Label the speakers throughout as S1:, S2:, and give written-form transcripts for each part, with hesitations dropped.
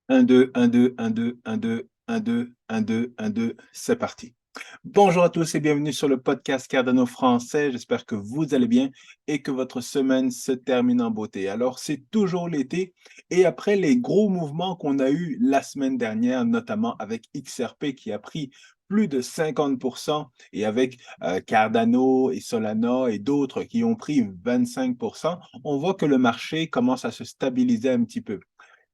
S1: Un 2 1 2 1 2 1 2 1 2 1 2 1 2 c'est parti. Bonjour à tous et bienvenue sur le podcast Cardano français. J'espère que vous allez bien et que votre semaine se termine en beauté. Alors, c'est toujours l'été et après les gros mouvements qu'on a eus la semaine dernière, notamment avec XRP qui a pris plus de 50% et avec Cardano et Solana et d'autres qui ont pris 25%, on voit que le marché commence à se stabiliser un petit peu.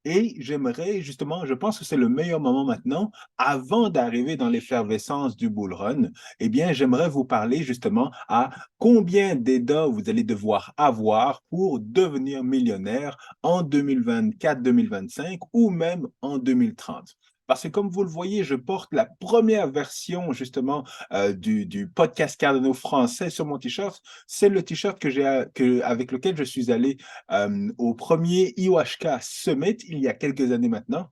S1: Et j'aimerais justement, je pense que c'est le meilleur moment maintenant, avant d'arriver dans l'effervescence du bull run, eh bien, j'aimerais vous parler justement à combien d'AIDA vous allez devoir avoir pour devenir millionnaire en 2024-2025 ou même en 2030. Parce que comme vous le voyez, je porte la première version justement du podcast Cardano français sur mon t-shirt. C'est le t-shirt avec lequel je suis allé au premier IOHK Summit il y a quelques années maintenant.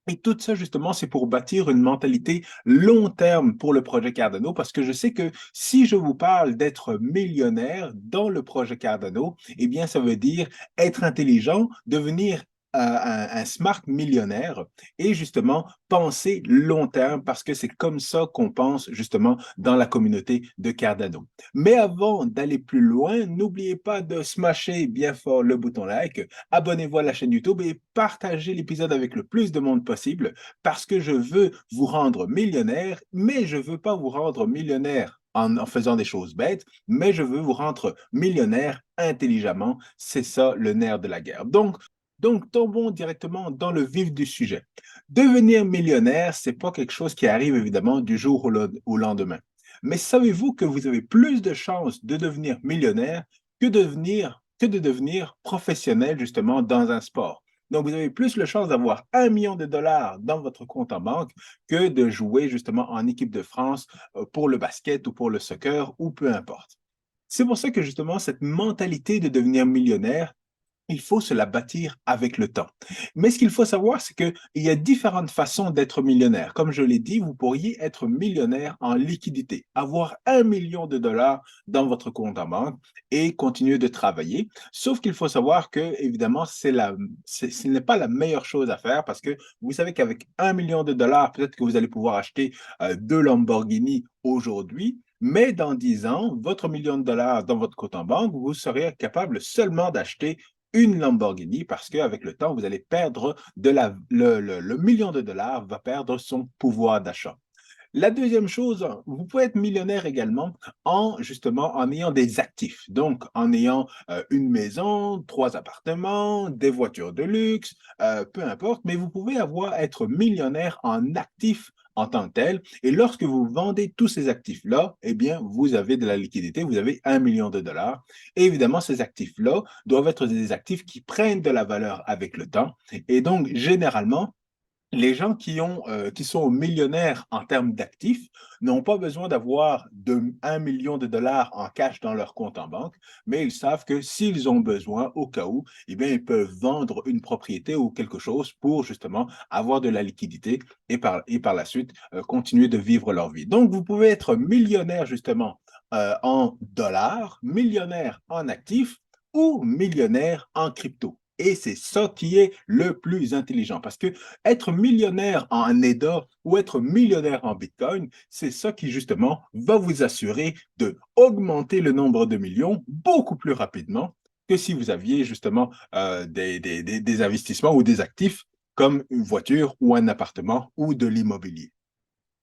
S1: Et tout ça, justement, c'est pour bâtir une mentalité long terme pour le projet Cardano, parce que je sais que si je vous parle d'être millionnaire dans le projet Cardano, eh bien, ça veut dire être intelligent, devenir un smart millionnaire et justement penser long terme parce que c'est comme ça qu'on pense justement dans la communauté de Cardano. Mais avant d'aller plus loin, n'oubliez pas de smasher bien fort le bouton like, abonnez-vous à la chaîne YouTube et partagez l'épisode avec le plus de monde possible parce que je veux vous rendre millionnaire, mais je ne veux pas vous rendre millionnaire en faisant des choses bêtes, mais je veux vous rendre millionnaire intelligemment. C'est ça le nerf de la guerre. Donc, tombons directement dans le vif du sujet. Devenir millionnaire, c'est pas quelque chose qui arrive évidemment du jour au lendemain. Mais savez-vous que vous avez plus de chances de devenir millionnaire que de devenir professionnel justement dans un sport? Donc, vous avez plus de chances d'avoir 1 million de dollars dans votre compte en banque que de jouer justement en équipe de France pour le basket ou pour le soccer ou peu importe. C'est pour ça que justement, cette mentalité de devenir millionnaire, il faut se la bâtir avec le temps. Mais ce qu'il faut savoir, c'est qu'il y a différentes façons d'être millionnaire. Comme je l'ai dit, vous pourriez être millionnaire en liquidité, avoir 1 million de dollars dans votre compte en banque et continuer de travailler. Sauf qu'il faut savoir que, évidemment, ce n'est pas la meilleure chose à faire parce que vous savez qu'avec 1 million de dollars, peut-être que vous allez pouvoir acheter 2 Lamborghini aujourd'hui, mais dans 10 ans, votre 1 million de dollars dans votre compte en banque, vous serez capable seulement d'acheter une Lamborghini parce qu'avec le temps, vous allez perdre le million de dollars va perdre son pouvoir d'achat. La deuxième chose, vous pouvez être millionnaire également en ayant des actifs. Donc, en ayant une maison, 3 appartements, des voitures de luxe, peu importe, mais vous pouvez être millionnaire en actifs en tant que tel. Et lorsque vous vendez tous ces actifs-là, eh bien, vous avez de la liquidité, vous avez 1 million de dollars. Et évidemment, ces actifs-là doivent être des actifs qui prennent de la valeur avec le temps. Et donc, généralement, les gens qui sont millionnaires en termes d'actifs n'ont pas besoin d'avoir 1 million de dollars en cash dans leur compte en banque, mais ils savent que s'ils ont besoin, au cas où, eh bien, ils peuvent vendre une propriété ou quelque chose pour justement avoir de la liquidité et par la suite continuer de vivre leur vie. Donc, vous pouvez être millionnaire justement en dollars, millionnaire en actifs ou millionnaire en crypto. Et c'est ça qui est le plus intelligent parce que être millionnaire en EDA ou être millionnaire en Bitcoin, c'est ça qui justement va vous assurer de augmenter le nombre de millions beaucoup plus rapidement que si vous aviez justement des investissements ou des actifs comme une voiture ou un appartement ou de l'immobilier.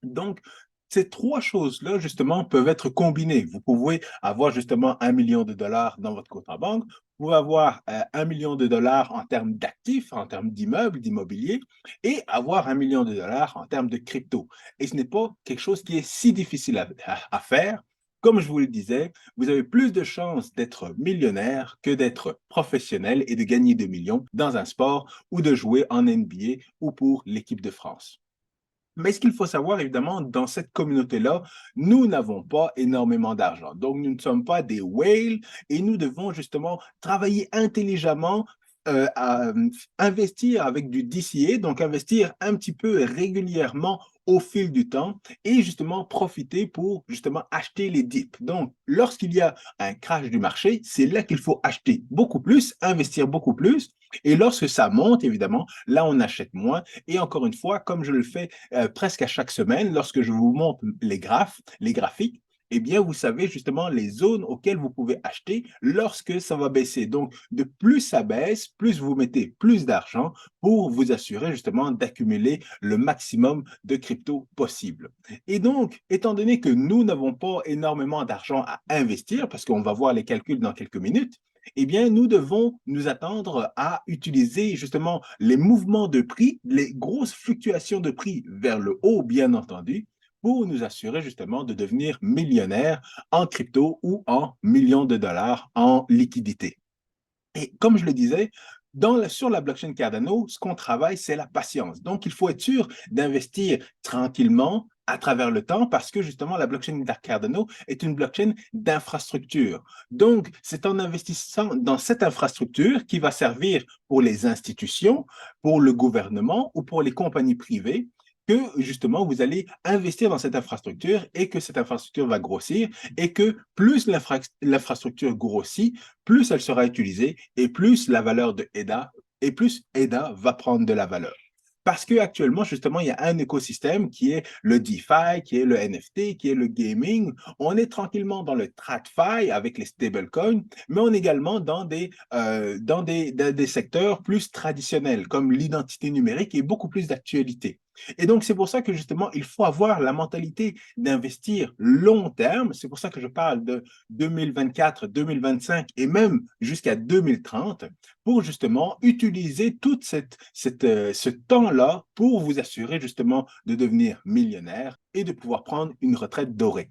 S1: Donc, ces trois choses-là, justement, peuvent être combinées. Vous pouvez avoir justement 1 million de dollars dans votre compte en banque, vous pouvez avoir 1 million de dollars en termes d'actifs, en termes d'immeubles, d'immobilier, et avoir 1 million de dollars en termes de crypto. Et ce n'est pas quelque chose qui est si difficile à faire. Comme je vous le disais, vous avez plus de chances d'être millionnaire que d'être professionnel et de gagner des millions dans un sport ou de jouer en NBA ou pour l'équipe de France. Mais ce qu'il faut savoir, évidemment, dans cette communauté-là, nous n'avons pas énormément d'argent. Donc, nous ne sommes pas des whales et nous devons justement travailler intelligemment, investir avec du DCA, donc investir un petit peu régulièrement au fil du temps et justement profiter pour justement acheter les dips. Donc, lorsqu'il y a un crash du marché, c'est là qu'il faut acheter beaucoup plus, investir beaucoup plus. Et lorsque ça monte, évidemment, là, on achète moins. Et encore une fois, comme je le fais presque à chaque semaine, lorsque je vous montre les graphiques, eh bien, vous savez justement les zones auxquelles vous pouvez acheter lorsque ça va baisser. Donc, de plus ça baisse, plus vous mettez plus d'argent pour vous assurer justement d'accumuler le maximum de crypto possible. Et donc, étant donné que nous n'avons pas énormément d'argent à investir, parce qu'on va voir les calculs dans quelques minutes, eh bien, nous devons nous attendre à utiliser justement les mouvements de prix, les grosses fluctuations de prix vers le haut, bien entendu, pour nous assurer justement de devenir millionnaire en crypto ou en millions de dollars en liquidité. Et comme je le disais, sur la blockchain Cardano, ce qu'on travaille, c'est la patience. Donc, il faut être sûr d'investir tranquillement à travers le temps parce que justement, la blockchain Cardano est une blockchain d'infrastructure. Donc, c'est en investissant dans cette infrastructure qui va servir pour les institutions, pour le gouvernement ou pour les compagnies privées que justement vous allez investir dans cette infrastructure et que cette infrastructure va grossir et que plus l'infrastructure grossit, plus elle sera utilisée et plus la valeur de EDA et plus EDA va prendre de la valeur. Parce qu'actuellement, justement, il y a un écosystème qui est le DeFi, qui est le NFT, qui est le gaming. On est tranquillement dans le TradFi avec les stablecoins, mais on est également dans des secteurs plus traditionnels, comme l'identité numérique et beaucoup plus d'actualité. Et donc, c'est pour ça que justement, il faut avoir la mentalité d'investir long terme. C'est pour ça que je parle de 2024, 2025 et même jusqu'à 2030 pour justement utiliser tout ce temps-là pour vous assurer justement de devenir millionnaire et de pouvoir prendre une retraite dorée.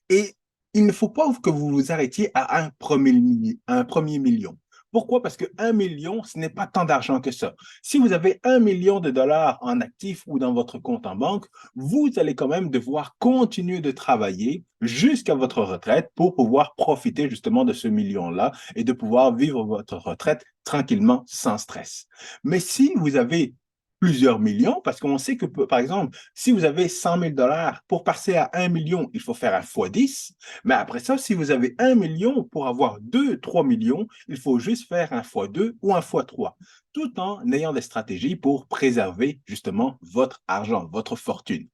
S1: Et il ne faut pas que vous vous arrêtiez à un premier million. Pourquoi? Parce que 1 million, ce n'est pas tant d'argent que ça. Si vous avez 1 million de dollars en actifs ou dans votre compte en banque, vous allez quand même devoir continuer de travailler jusqu'à votre retraite pour pouvoir profiter justement de ce million-là et de pouvoir vivre votre retraite tranquillement, sans stress. Mais si vous avez plusieurs millions, parce qu'on sait que, par exemple, si vous avez 100 000 dollars, pour passer à 1 million, il faut faire un fois 10. Mais après ça, si vous avez 1 million, pour avoir 2, 3 millions, il faut juste faire un fois 2 ou un fois 3, tout en ayant des stratégies pour préserver justement votre argent, votre fortune.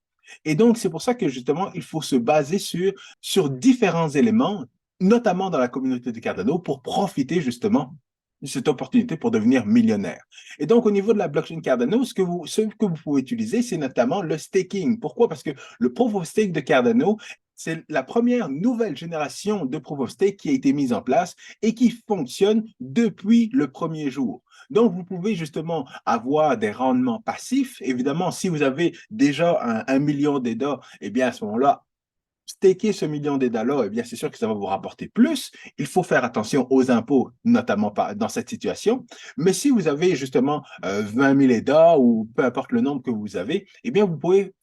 S1: Et donc, c'est pour ça que justement, il faut se baser sur différents éléments, notamment dans la communauté de Cardano, pour profiter justement de cette opportunité pour devenir millionnaire. Et donc, au niveau de la blockchain Cardano, ce que vous pouvez utiliser, c'est notamment le staking. Pourquoi? Parce que le proof of stake de Cardano, c'est la première nouvelle génération de proof of stake qui a été mise en place et qui fonctionne depuis le premier jour. Donc, vous pouvez justement avoir des rendements passifs. Évidemment, si vous avez déjà un million d'EDA, eh bien, à ce moment-là, staker ce million d'EDA-là, eh bien, c'est sûr que ça va vous rapporter plus. Il faut faire attention aux impôts, notamment dans cette situation. Mais si vous avez justement 20 000 EDA ou peu importe le nombre que vous avez, eh bien, vous pouvez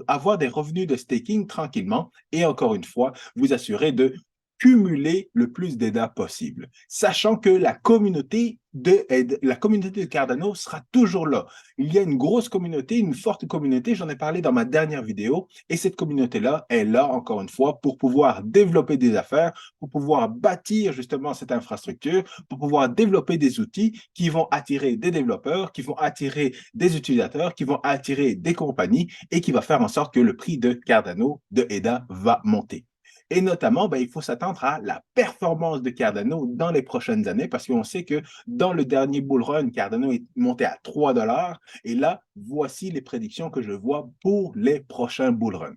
S1: avoir des revenus de staking tranquillement et encore une fois, vous assurer de cumuler le plus d'EDA possible, sachant que la communauté de Cardano sera toujours là. Il y a une grosse communauté, une forte communauté, j'en ai parlé dans ma dernière vidéo, et cette communauté-là est là, encore une fois, pour pouvoir développer des affaires, pour pouvoir bâtir justement cette infrastructure, pour pouvoir développer des outils qui vont attirer des développeurs, qui vont attirer des utilisateurs, qui vont attirer des compagnies, et qui va faire en sorte que le prix de Cardano, de EDA, va monter. Et notamment, ben, il faut s'attendre à la performance de Cardano dans les prochaines années parce qu'on sait que dans le dernier bull run, Cardano est monté à 3 dollars. Et là, voici les prédictions que je vois pour les prochains bull runs.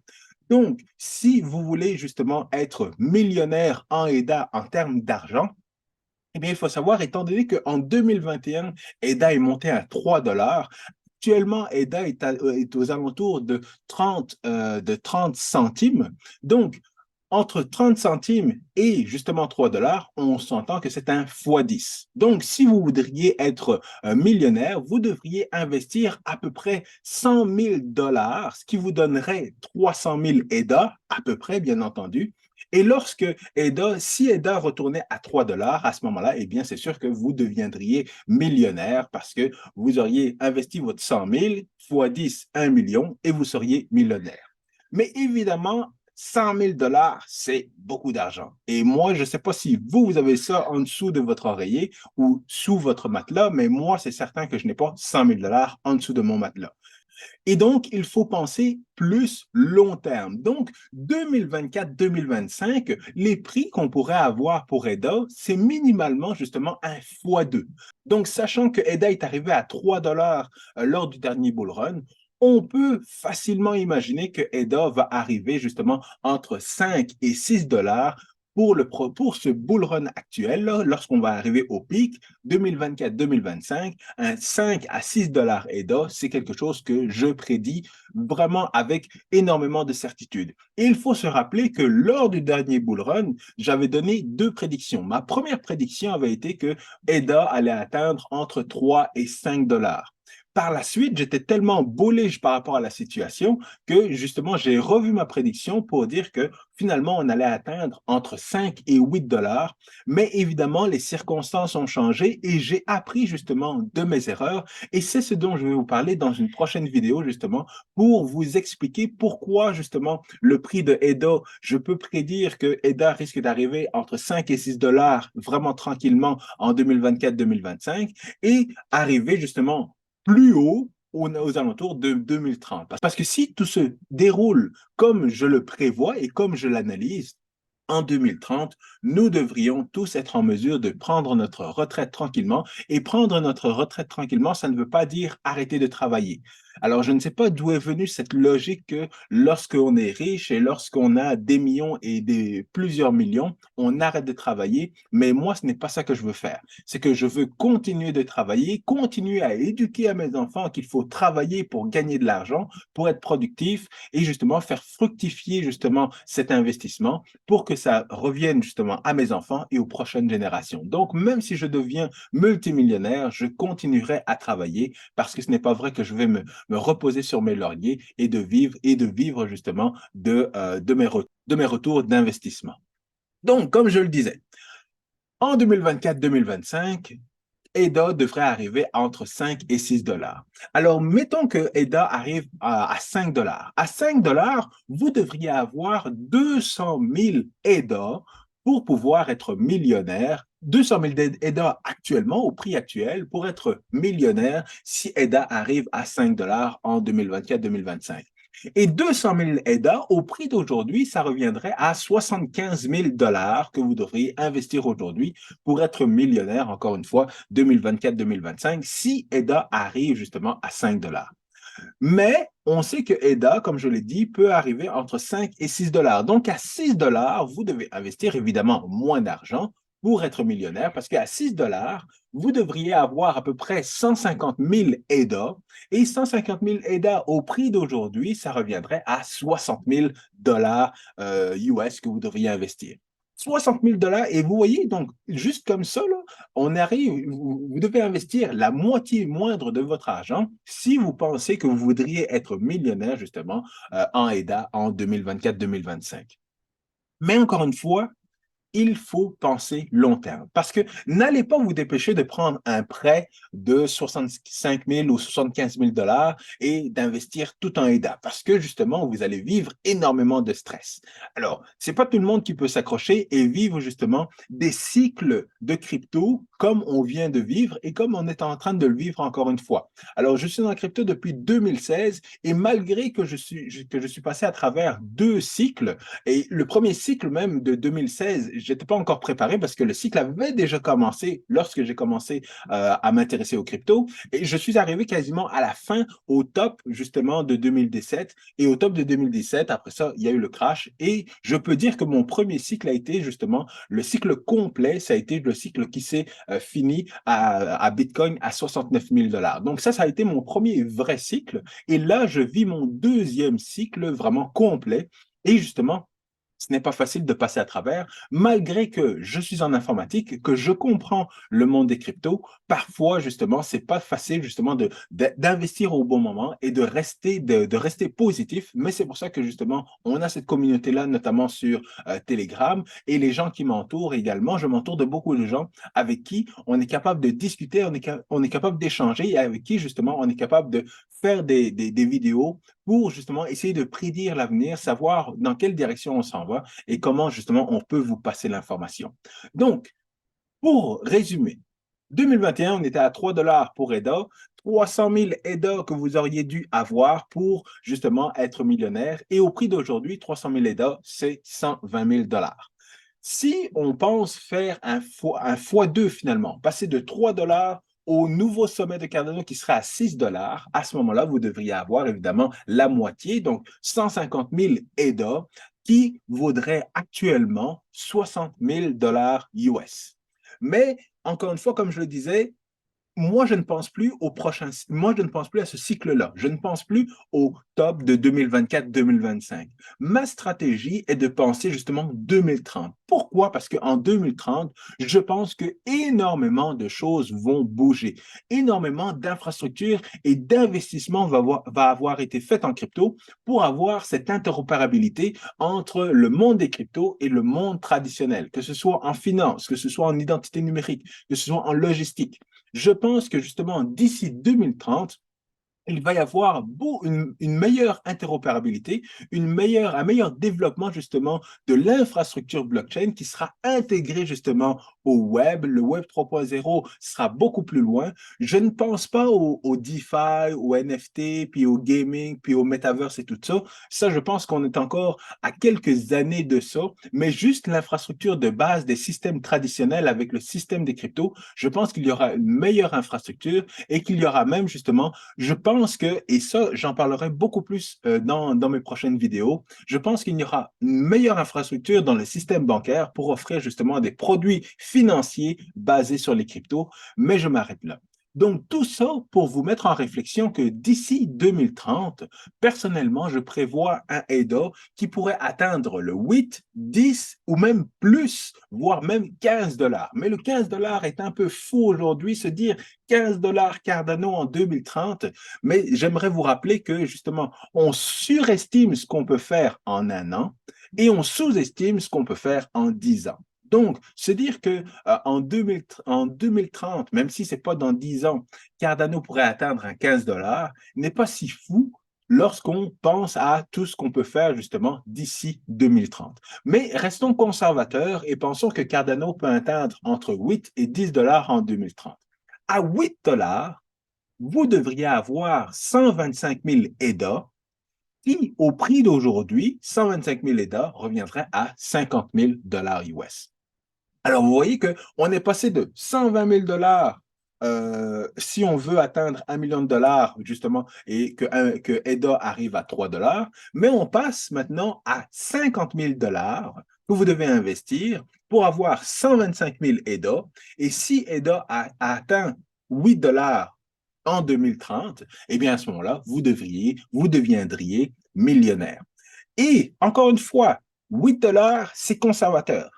S1: Donc, si vous voulez justement être millionnaire en EDA en termes d'argent, eh bien, il faut savoir, étant donné qu'en 2021, EDA est monté à 3 dollars, actuellement, EDA est aux alentours de 30 centimes. Donc, entre 30 centimes et justement 3 dollars, on s'entend que c'est un fois 10. Donc, si vous voudriez être millionnaire, vous devriez investir à peu près 100 000 dollars, ce qui vous donnerait 300 000 EDA, à peu près, bien entendu. Et lorsque EDA, si EDA retournait à 3 dollars, à ce moment-là, eh bien, c'est sûr que vous deviendriez millionnaire parce que vous auriez investi votre 100 000 fois 10, 1 million et vous seriez millionnaire. Mais évidemment, 100 000 dollars, c'est beaucoup d'argent. Et moi, je ne sais pas si vous, vous avez ça en dessous de votre oreiller ou sous votre matelas, mais moi, c'est certain que je n'ai pas 100 000 dollars en dessous de mon matelas. Et donc, il faut penser plus long terme. Donc, 2024-2025, les prix qu'on pourrait avoir pour EDA, c'est minimalement justement un x2. Donc, sachant que EDA est arrivé à 3 dollars lors du dernier bull run, on peut facilement imaginer que EDA va arriver justement entre 5 et 6 dollars pour ce bull run actuel, lorsqu'on va arriver au pic 2024-2025, un 5 à 6 dollars EDA, c'est quelque chose que je prédis vraiment avec énormément de certitude. Et il faut se rappeler que lors du dernier bull run, j'avais donné deux prédictions. Ma première prédiction avait été que EDA allait atteindre entre 3 et 5 dollars. Par la suite, j'étais tellement bullish par rapport à la situation que justement, j'ai revu ma prédiction pour dire que finalement, on allait atteindre entre 5 et 8 dollars. Mais évidemment, les circonstances ont changé et j'ai appris justement de mes erreurs. Et c'est ce dont je vais vous parler dans une prochaine vidéo justement pour vous expliquer pourquoi justement le prix de EDA, je peux prédire que EDA risque d'arriver entre 5 et 6 dollars vraiment tranquillement en 2024-2025 et arriver justement plus haut aux alentours de 2030. Parce que si tout se déroule comme je le prévois et comme je l'analyse, en 2030, nous devrions tous être en mesure de prendre notre retraite tranquillement. Et prendre notre retraite tranquillement, ça ne veut pas dire arrêter de travailler. Alors, je ne sais pas d'où est venue cette logique que lorsqu'on est riche et lorsqu'on a des millions et plusieurs millions, on arrête de travailler. Mais moi, ce n'est pas ça que je veux faire. C'est que je veux continuer de travailler, continuer à éduquer à mes enfants qu'il faut travailler pour gagner de l'argent, pour être productif et justement faire fructifier justement cet investissement pour que ça revienne justement à mes enfants et aux prochaines générations. Donc, même si je deviens multimillionnaire, je continuerai à travailler parce que ce n'est pas vrai que je vais me reposer sur mes lauriers et de vivre justement de mes retours d'investissement. Donc, comme je le disais, en 2024-2025, EDA devrait arriver entre 5 et 6 dollars. Alors, mettons que EDA arrive à 5 dollars. À 5 dollars, vous devriez avoir 200 000 EDA pour pouvoir être millionnaire. 200 000 EDA actuellement, au prix actuel, pour être millionnaire si EDA arrive à 5 dollars en 2024-2025. Et 200 000 EDA, au prix d'aujourd'hui, ça reviendrait à 75 000 dollars que vous devriez investir aujourd'hui pour être millionnaire, encore une fois, 2024-2025, si EDA arrive justement à 5 dollars. Mais on sait que EDA, comme je l'ai dit, peut arriver entre 5 et 6 dollars. Donc, à 6 dollars, vous devez investir évidemment moins d'argent pour être millionnaire parce qu'à 6 dollars, vous devriez avoir à peu près 150 000 EDA. Et 150 000 EDA au prix d'aujourd'hui, ça reviendrait à 60 000 dollars US que vous devriez investir. 60 000 dollars. Et vous voyez, donc, juste comme ça, là, on arrive, vous devez investir la moitié moindre de votre argent si vous pensez que vous voudriez être millionnaire, justement, en EDA en 2024-2025. Mais encore une fois, il faut penser long terme. Parce que n'allez pas vous dépêcher de prendre un prêt de 65 000 ou 75 000 dollars et d'investir tout en EDA. Parce que justement, vous allez vivre énormément de stress. Alors, c'est pas tout le monde qui peut s'accrocher et vivre justement des cycles de crypto comme on vient de vivre et comme on est en train de le vivre encore une fois. Alors, je suis dans la crypto depuis 2016 et malgré que je suis passé à travers deux cycles, et le premier cycle même de 2016, j'étais pas encore préparé parce que le cycle avait déjà commencé lorsque j'ai commencé à m'intéresser aux cryptos. Et je suis arrivé quasiment à la fin, au top justement de 2017. Et au top de 2017, après ça, il y a eu le crash. Et je peux dire que mon premier cycle a été justement le cycle complet. Ça a été le cycle qui s'est fini à Bitcoin à 69 000 dollars. Donc ça a été mon premier vrai cycle. Et là, je vis mon deuxième cycle vraiment complet. Et justement, ce n'est pas facile de passer à travers, malgré que je suis en informatique, que je comprends le monde des cryptos. Parfois, justement, c'est pas facile, justement, d'investir au bon moment et de rester positif. Mais c'est pour ça que, justement, on a cette communauté-là, notamment sur Telegram, et les gens qui m'entourent également. Je m'entoure de beaucoup de gens avec qui on est capable de discuter, on est capable d'échanger et avec qui, justement, on est capable de faire des vidéos pour justement essayer de prédire l'avenir, savoir dans quelle direction on s'en va et comment justement on peut vous passer l'information. Donc, pour résumer, 2021, on était à 3 dollars pour EDA, 300 000 EDA que vous auriez dû avoir pour justement être millionnaire. Et au prix d'aujourd'hui, 300 000 EDA, c'est 120 000 dollars. Si on pense faire un fois 2 finalement, passer de 3 dollars au nouveau sommet de Cardano qui sera à 6 dollars, à ce moment-là, vous devriez avoir évidemment la moitié, donc 150 000 EDA, qui vaudrait actuellement 60 000 dollars US. Mais encore une fois, comme je le disais, moi, je ne pense plus moi, je ne pense plus à ce cycle-là. Je ne pense plus au top de 2024-2025. Ma stratégie est de penser justement 2030. Pourquoi? Parce qu'en 2030, je pense que énormément de choses vont bouger. Énormément d'infrastructures et d'investissements va avoir été fait en crypto pour avoir cette interopérabilité entre le monde des cryptos et le monde traditionnel, que ce soit en finance, que ce soit en identité numérique, que ce soit en logistique. Je pense que justement, d'ici 2030, il va y avoir une meilleure interopérabilité, un meilleur développement justement de l'infrastructure blockchain qui sera intégrée justement au web. Le web 3.0 sera beaucoup plus loin. Je ne pense pas au DeFi, au NFT, puis au gaming, puis au metaverse et tout ça. Ça, je pense qu'on est encore à quelques années de ça, mais juste l'infrastructure de base des systèmes traditionnels avec le système des cryptos, je pense qu'il y aura une meilleure infrastructure et qu'il y aura même justement, je pense que, et ça, j'en parlerai beaucoup plus dans mes prochaines vidéos, je pense qu'il y aura une meilleure infrastructure dans le système bancaire pour offrir justement des produits financiers basés sur les cryptos, mais je m'arrête là. Donc, tout ça pour vous mettre en réflexion que d'ici 2030, personnellement, je prévois un EDA qui pourrait atteindre le 8, 10 ou même plus, voire même 15 dollars. Mais le 15 dollars est un peu fou aujourd'hui, se dire 15 dollars Cardano en 2030. Mais j'aimerais vous rappeler que justement, on surestime ce qu'on peut faire en un an et on sous-estime ce qu'on peut faire en 10 ans. Donc, se dire que en 2030, même si ce n'est pas dans 10 ans, Cardano pourrait atteindre un 15 dollars, n'est pas si fou lorsqu'on pense à tout ce qu'on peut faire justement d'ici 2030. Mais restons conservateurs et pensons que Cardano peut atteindre entre 8 et 10 dollars en 2030. À 8 dollars, vous devriez avoir 125 000 EDA qui, au prix d'aujourd'hui, 125 000 EDA reviendrait à 50 000 dollars US. Alors, vous voyez qu'on est passé de 120 000 dollars si on veut atteindre 1 million de dollars, justement, et que EDA arrive à 3 dollars, mais on passe maintenant à 50 000 dollars que vous devez investir pour avoir 125 000 EDA. Et si EDA a atteint 8 dollars en 2030, eh bien, à ce moment-là, vous deviendriez millionnaire. Et encore une fois, 8 dollars, c'est conservateur.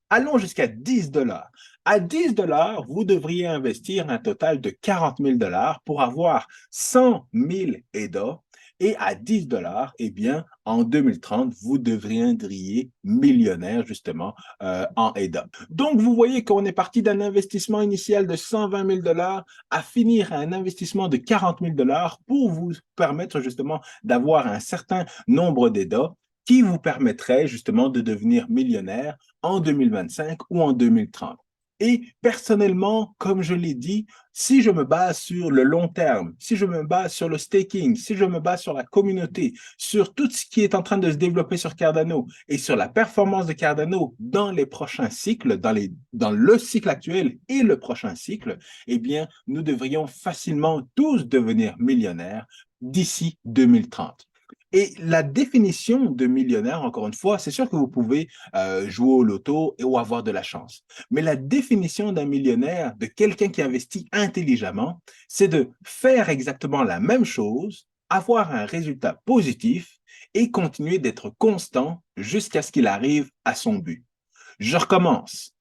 S1: Allons jusqu'à 10 dollars. À 10 dollars, vous devriez investir un total de 40 000 dollars pour avoir 100 000 EDA. Et à 10 dollars, eh bien, en 2030, vous deviendriez millionnaire justement en EDA. Donc, vous voyez qu'on est parti d'un investissement initial de 120 000 dollars à finir à un investissement de 40 000 dollars pour vous permettre justement d'avoir un certain nombre d'EDA qui vous permettrait justement de devenir millionnaire en 2025 ou en 2030. Et personnellement, comme je l'ai dit, si je me base sur le long terme, si je me base sur le staking, si je me base sur la communauté, sur tout ce qui est en train de se développer sur Cardano et sur la performance de Cardano dans les prochains cycles, dans le cycle actuel et le prochain cycle, eh bien, nous devrions facilement tous devenir millionnaires d'ici 2030. Et la définition de millionnaire, encore une fois, c'est sûr que vous pouvez jouer au loto ou avoir de la chance. Mais la définition d'un millionnaire, de quelqu'un qui investit intelligemment, c'est de faire exactement la même chose, avoir un résultat positif et continuer d'être constant jusqu'à ce qu'il arrive à son but. Je recommence.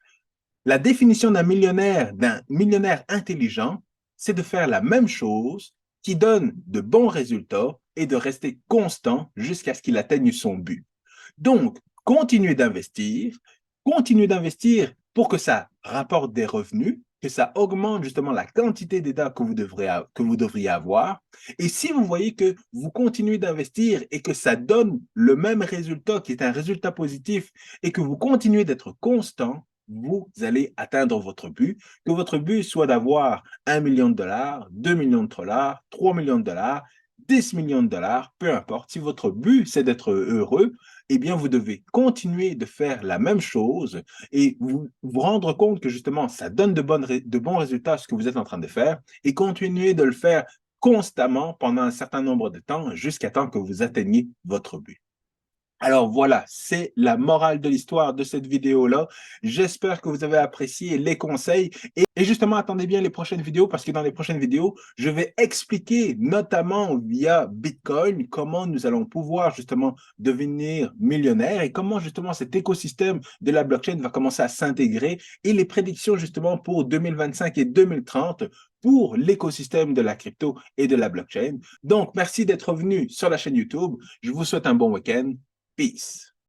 S1: La définition d'un millionnaire intelligent, c'est de faire la même chose qui donne de bons résultats et de rester constant jusqu'à ce qu'il atteigne son but. Donc, continuez d'investir pour que ça rapporte des revenus, que ça augmente justement la quantité d'état que vous devriez avoir. Et si vous voyez que vous continuez d'investir et que ça donne le même résultat, qui est un résultat positif, et que vous continuez d'être constant, vous allez atteindre votre but, que votre but soit d'avoir 1 million de dollars, 2 millions de dollars, 3 millions de dollars, 10 millions de dollars, peu importe. Si votre but, c'est d'être heureux, eh bien, vous devez continuer de faire la même chose et vous rendre compte que justement, ça donne de bons résultats à ce que vous êtes en train de faire et continuer de le faire constamment pendant un certain nombre de temps jusqu'à temps que vous atteigniez votre but. Alors voilà, c'est la morale de l'histoire de cette vidéo-là. J'espère que vous avez apprécié les conseils et justement, attendez bien les prochaines vidéos parce que dans les prochaines vidéos, je vais expliquer notamment via Bitcoin comment nous allons pouvoir justement devenir millionnaires et comment justement cet écosystème de la blockchain va commencer à s'intégrer et les prédictions justement pour 2025 et 2030 pour l'écosystème de la crypto et de la blockchain. Donc, merci d'être venu sur la chaîne YouTube. Je vous souhaite un bon week-end. Peace.